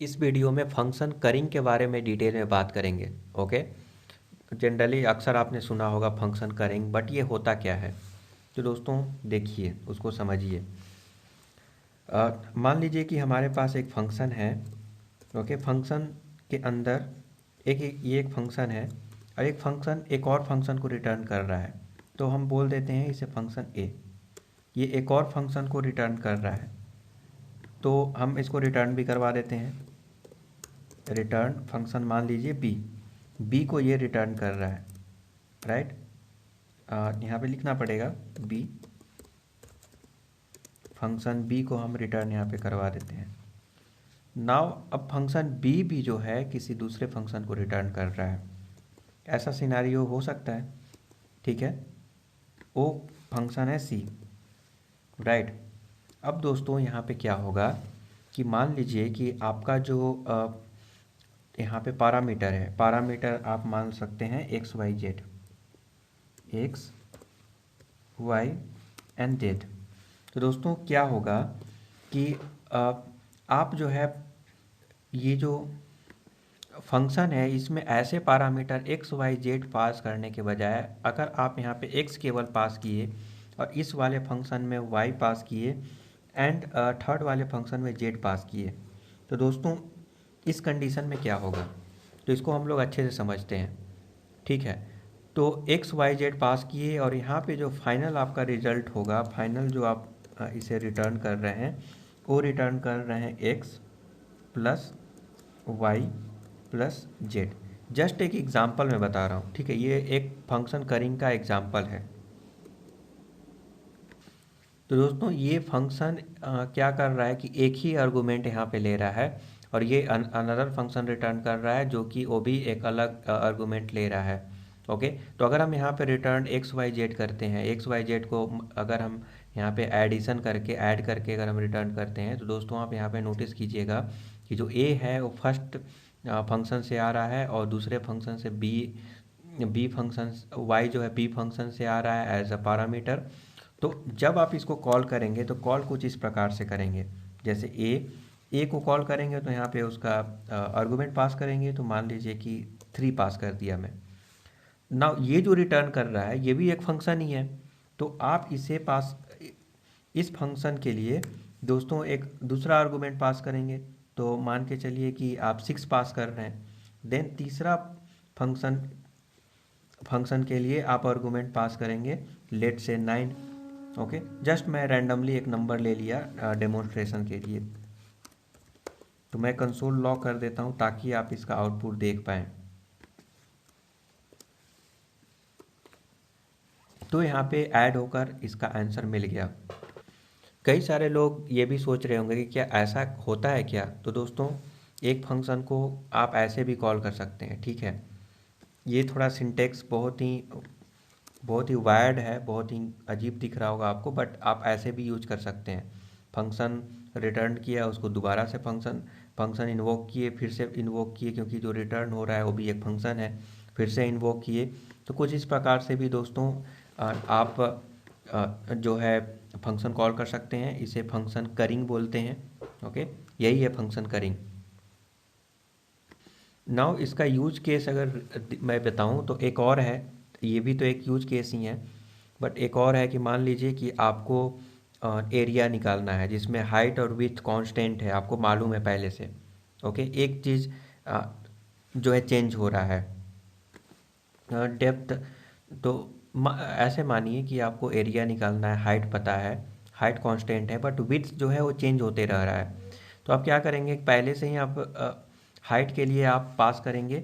इस वीडियो में फंक्शन करिंग के बारे में डिटेल में बात करेंगे। ओके। जनरली अक्सर आपने सुना होगा फंक्शन करिंग, बट ये होता क्या है। तो दोस्तों देखिए, उसको समझिए। मान लीजिए कि हमारे पास एक फंक्शन है। ओके, फंक्शन के अंदर ये एक फंक्शन है और एक फंक्शन एक और फंक्शन को रिटर्न कर रहा है। तो हम बोल देते हैं इसे फंक्शन ए। ये एक और फंक्शन को रिटर्न कर रहा है, तो हम इसको रिटर्न भी करवा देते हैं। रिटर्न फंक्शन मान लीजिए बी को ये रिटर्न कर रहा है, राइट। यहाँ पे लिखना पड़ेगा बी, फंक्शन बी को हम रिटर्न यहाँ पे करवा देते हैं। नाउ अब फंक्शन बी भी जो है किसी दूसरे फंक्शन को रिटर्न कर रहा है। ऐसा सिनारियो हो सकता है, ठीक है। वो फंक्शन है सी, राइट। अब दोस्तों यहाँ पे क्या होगा कि मान लीजिए कि आपका जो यहाँ पे पैरामीटर है, पैरामीटर आप मान सकते हैं X Y Z, X Y and Z. तो दोस्तों क्या होगा कि आप जो है ये जो फंक्शन है इसमें ऐसे पैरामीटर एक्स वाई जेड पास करने के बजाय अगर आप यहाँ पे एक्स केवल पास किए और इस वाले फंक्शन में वाई पास किए एंड थर्ड वाले फंक्शन में जेड पास किए, तो दोस्तों इस कंडीशन में क्या होगा, तो इसको हम लोग अच्छे से समझते हैं, ठीक है। तो एक्स वाई जेड पास किए और यहाँ पे जो फाइनल आपका रिजल्ट होगा, फाइनल जो आप इसे रिटर्न कर रहे हैं वो रिटर्न कर रहे हैं X plus Y plus Z. Just एक एग्जांपल मैं बता रहा हूँ, ठीक है। ये एक फंक्शन करिंग का एग्जांपल है। तो दोस्तों ये फंक्शन क्या कर रहा है कि एक ही आर्गुमेंट यहाँ पे ले रहा है और ये अनदर फंक्शन रिटर्न कर रहा है जो कि वो भी एक अलग आर्गुमेंट ले रहा है। ओके, तो अगर हम यहाँ पे रिटर्न एक्स वाई जेड करते हैं, एक्स वाई जेड को अगर हम यहाँ पे एडिशन करके ऐड करके अगर हम रिटर्न करते हैं, तो दोस्तों आप यहाँ पे नोटिस कीजिएगा कि जो ए है वो फर्स्ट फंक्शन से आ रहा है और दूसरे फंक्शन से बी फंक्शन, वाई जो है बी फंक्शन से आ रहा है एज अ पैरामीटर। तो जब आप इसको कॉल करेंगे तो कॉल कुछ इस प्रकार से करेंगे, जैसे ए को कॉल करेंगे तो यहाँ पे उसका आर्गुमेंट पास करेंगे, तो मान लीजिए कि 3 पास कर दिया मैं। नाउ ये जो रिटर्न कर रहा है ये भी एक फंक्शन ही है, तो आप इसे पास इस फंक्शन के लिए दोस्तों एक दूसरा आर्गुमेंट पास करेंगे। तो मान के चलिए कि आप 6 पास कर रहे हैं, देन तीसरा फंक्शन फंक्शन के लिए आप आर्गुमेंट पास करेंगे, लेट से 9। ओके, जस्ट मैं रैंडमली एक नंबर ले लिया डेमोन्स्ट्रेशन के लिए। तो मैं कंसोल लॉक कर देता हूँ ताकि आप इसका आउटपुट देख पाएँ। तो यहाँ पे ऐड होकर इसका आंसर मिल गया। कई सारे लोग ये भी सोच रहे होंगे कि क्या ऐसा होता है क्या। तो दोस्तों एक फंक्शन को आप ऐसे भी कॉल कर सकते हैं, ठीक है। ये थोड़ा सिंटेक्स बहुत ही वायर्ड है, बहुत ही अजीब दिख रहा होगा आपको, बट आप ऐसे भी यूज कर सकते हैं। फंक्शन रिटर्न किया, उसको दोबारा से फंक्शन इन्वोक किए, फिर से इन्वोक किए, क्योंकि जो रिटर्न हो रहा है वो भी एक फंक्शन है, फिर से इन्वोक किए। तो कुछ इस प्रकार से भी दोस्तों आप जो है फंक्शन कॉल कर सकते हैं। इसे फंक्शन करिंग बोलते हैं। ओके, यही है फंक्शन करिंग। नाउ इसका यूज केस अगर मैं बताऊं तो एक और है, ये भी तो एक यूज केस ही है, बट एक और है कि मान लीजिए कि आपको एरिया निकालना है जिसमें हाइट और विड्थ कांस्टेंट है, आपको मालूम है पहले से। ओके, एक चीज़ जो है चेंज हो रहा है, डेप्थ। तो ऐसे मानिए कि आपको एरिया निकालना है, हाइट पता है, हाइट कांस्टेंट है, बट विड्थ जो है वो चेंज होते रह रहा है। तो आप क्या करेंगे, पहले से ही आप हाइट के लिए आप पास करेंगे।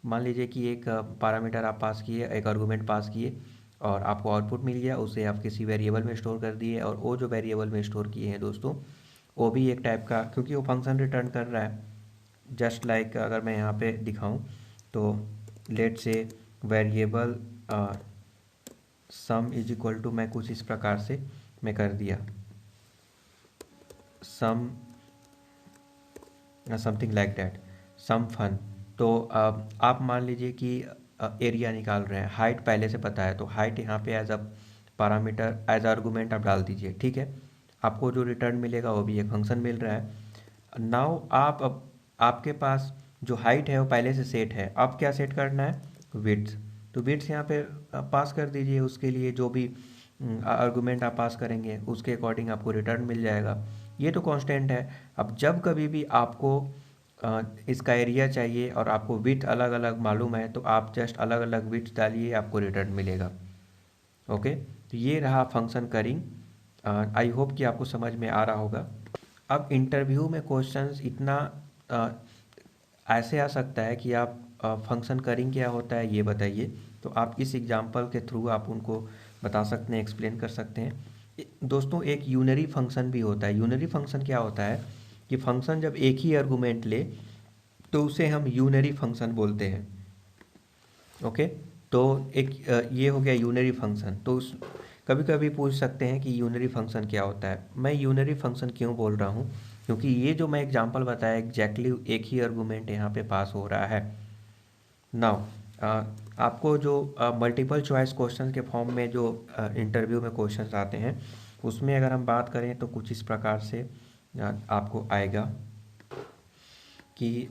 मान लीजिए कि एक पैरामीटर आप पास किए, एक आर्गुमेंट पास किए और आपको आउटपुट मिल गया, उसे आप किसी वेरिएबल में स्टोर कर दिए। और वो जो वेरिएबल में स्टोर किए हैं दोस्तों, वो भी एक टाइप का, क्योंकि वो फंक्शन रिटर्न कर रहा है। जस्ट लाइक अगर मैं यहाँ पे दिखाऊं तो let say variable sum is equal to, मैं कुछ इस प्रकार से मैं कर दिया, sum something like that, sum fun. तो आप मान लीजिए कि एरिया निकाल रहे हैं, हाइट पहले से पता है, तो हाइट यहाँ पे as a parameter as argument आप डाल दीजिए, ठीक है। आपको जो रिटर्न मिलेगा वो भी एक फंक्शन मिल रहा है। नाउ आप अब आपके पास जो हाइट है वो पहले से सेट है, अब क्या सेट करना है, विड्थ। तो विड्थ यहाँ पे पास कर दीजिए, उसके लिए जो भी आर्गुमेंट आप पास करेंगे उसके अकॉर्डिंग आपको रिटर्न मिल जाएगा। ये तो कांस्टेंट है। अब जब कभी भी आपको इसका एरिया चाहिए और आपको विड्थ अलग अलग मालूम है, तो आप जस्ट अलग अलग विड्थ डालिए, आपको रिटर्न मिलेगा। ओके, तो ये रहा फंक्शन करिंग। आई होप कि आपको समझ में आ रहा होगा। अब इंटरव्यू में क्वेश्चंस इतना अ, ऐसे आ सकता है कि आप फंक्शन करिंग क्या होता है ये बताइए, तो आप इस एग्जांपल के थ्रू आप उनको बता सकते हैं, एक्सप्लेन कर सकते हैं। दोस्तों, एक यूनरी फंक्शन भी होता है। यूनरी फंक्शन क्या होता है कि फंक्शन जब एक ही आर्गुमेंट ले तो उसे हम यूनरी फंक्शन बोलते हैं। ओके, तो एक ये हो गया यूनरी फंक्शन। तो उस कभी कभी पूछ सकते हैं कि यूनरी फंक्शन क्या होता है। मैं यूनरी फंक्शन क्यों बोल रहा हूँ, क्योंकि ये जो मैं एग्जांपल बताया एग्जैक्टली एक ही आर्गुमेंट यहाँ पे पास हो रहा है। नाउ आपको जो मल्टीपल चॉइस क्वेश्चन के फॉर्म में जो इंटरव्यू में क्वेश्चंस आते हैं, उसमें अगर हम बात करें तो कुछ इस प्रकार से आपको आएगा कि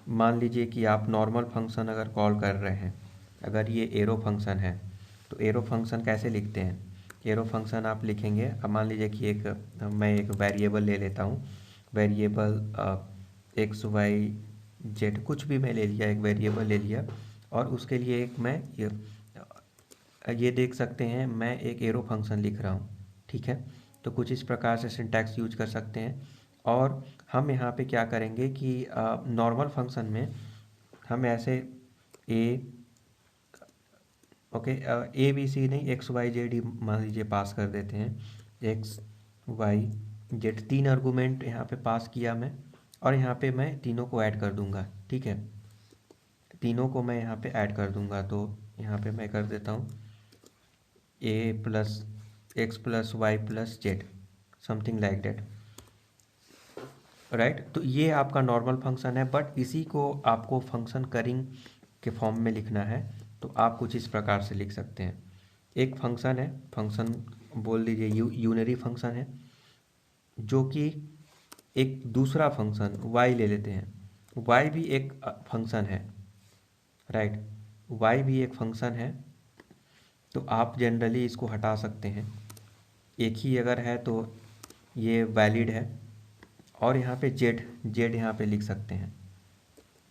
मान लीजिए कि आप नॉर्मल फंक्शन अगर कॉल कर रहे हैं, अगर ये एरो फंक्शन है, तो एरो फंक्शन कैसे लिखते हैं। एरो फंक्शन आप लिखेंगे, अब मान लीजिए कि मैं एक वेरिएबल ले लेता हूँ, वेरिएबल एक्स वाई जेड कुछ भी मैं ले लिया, एक वेरिएबल ले लिया, और उसके लिए एक मैं ये देख सकते हैं मैं एक एरो फंक्शन लिख रहा हूँ। ठीक है, तो कुछ इस प्रकार से सिंटैक्स यूज कर सकते हैं। और हम यहाँ पे क्या करेंगे कि नॉर्मल फंक्शन में हम ऐसे ए ओके ए बी सी नहीं, एक्स वाई जेड ही मान लीजिए पास कर देते हैं। एक्स वाई जेड तीन आर्गुमेंट यहाँ पे पास किया मैं, और यहाँ पे मैं तीनों को ऐड कर दूंगा। ठीक है, तीनों को मैं यहाँ पे ऐड कर दूंगा, तो यहाँ पे मैं कर देता हूँ A plus X plus Y plus Z, something like that. Right, तो ये आपका नॉर्मल फंक्शन है, बट इसी को आपको फंक्शन करिंग के फॉर्म में लिखना है, तो आप कुछ इस प्रकार से लिख सकते हैं। एक फंक्शन है, फंक्शन बोल दीजिए यूनरी फंक्शन है, जो कि एक दूसरा फंक्शन y ले लेते हैं, y भी एक फंक्शन है। राइट, y भी एक फंक्शन है, तो आप जनरली इसको हटा सकते हैं। एक ही अगर है तो ये वैलिड है, और यहाँ पे जेड यहाँ पे लिख सकते हैं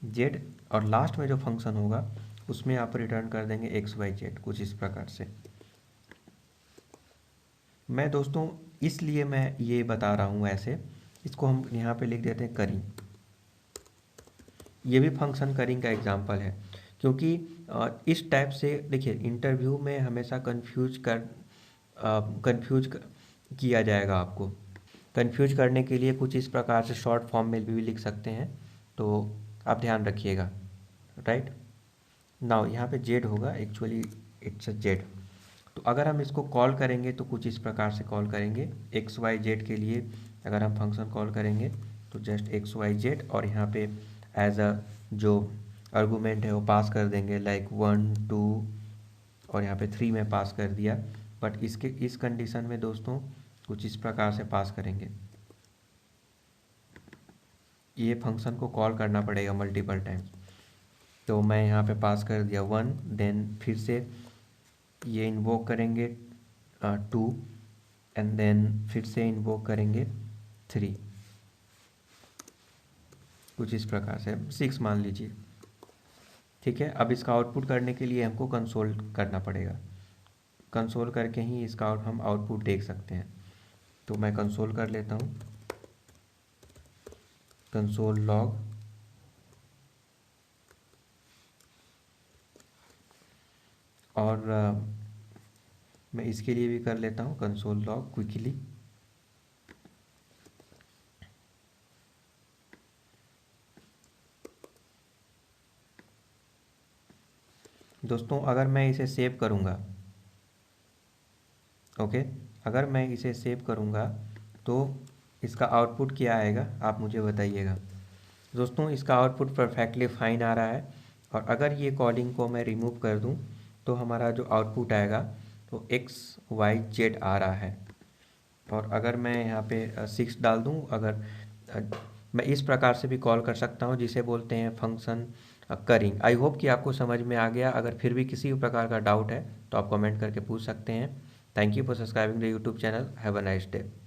जेड, और लास्ट में जो फंक्शन होगा उसमें आप रिटर्न कर देंगे एक्स वाई जेड, कुछ इस प्रकार से। मैं दोस्तों इसलिए मैं ये बता रहा हूँ ऐसे, इसको हम यहाँ पे लिख देते हैं करिंग। ये भी फंक्शन करिंग का एग्जांपल है, क्योंकि इस टाइप से देखिए इंटरव्यू में हमेशा कंफ्यूज किया जाएगा आपको। कंफ्यूज करने के लिए कुछ इस प्रकार से शॉर्ट फॉर्म में भी लिख सकते हैं, तो आप ध्यान रखिएगा। राइट, नाउ यहाँ पे जेड होगा, एक्चुअली इट्स अ जेड। तो अगर हम इसको कॉल करेंगे तो कुछ इस प्रकार से कॉल करेंगे। एक्स वाई जेड के लिए अगर हम फंक्शन कॉल करेंगे तो जस्ट एक्स वाई जेड, और यहाँ पे एज अ जो आर्गुमेंट है वो पास कर देंगे, लाइक 1 2, और यहाँ पे 3 में पास कर दिया। बट इसके इस कंडीशन में दोस्तों कुछ इस प्रकार से पास करेंगे, ये फंक्शन को कॉल करना पड़ेगा मल्टीपल टाइम्स। तो मैं यहाँ पे पास कर दिया 1, देन फिर से ये इन्वोक करेंगे 2, एंड देन फिर से इन्वोक करेंगे 3, कुछ इस प्रकार से 6 मान लीजिए। ठीक है, अब इसका आउटपुट करने के लिए हमको कंसोल करना पड़ेगा, कंसोल करके ही इसका हम आउटपुट देख सकते हैं। तो मैं कंसोल कर लेता हूँ, कंसोल लॉग, और मैं इसके लिए भी कर लेता हूँ कंसोल लॉग क्विकली। दोस्तों अगर मैं इसे सेव करूँगा, ओके, अगर मैं इसे सेव करूँगा तो इसका आउटपुट क्या आएगा आप मुझे बताइएगा। दोस्तों इसका आउटपुट परफेक्टली फाइन आ रहा है, और अगर ये कॉलिंग को मैं रिमूव कर दूं तो हमारा जो आउटपुट आएगा तो एक्स वाई जेड आ रहा है। और अगर मैं यहाँ पे 6 डाल दूं, अगर मैं इस प्रकार से भी कॉल कर सकता हूँ, जिसे बोलते हैं फंक्शन करिंग। आई होप कि आपको समझ में आ गया। अगर फिर भी किसी भी प्रकार का डाउट है तो आप कमेंट करके पूछ सकते हैं। Thank you for subscribing the YouTube channel. Have a nice day.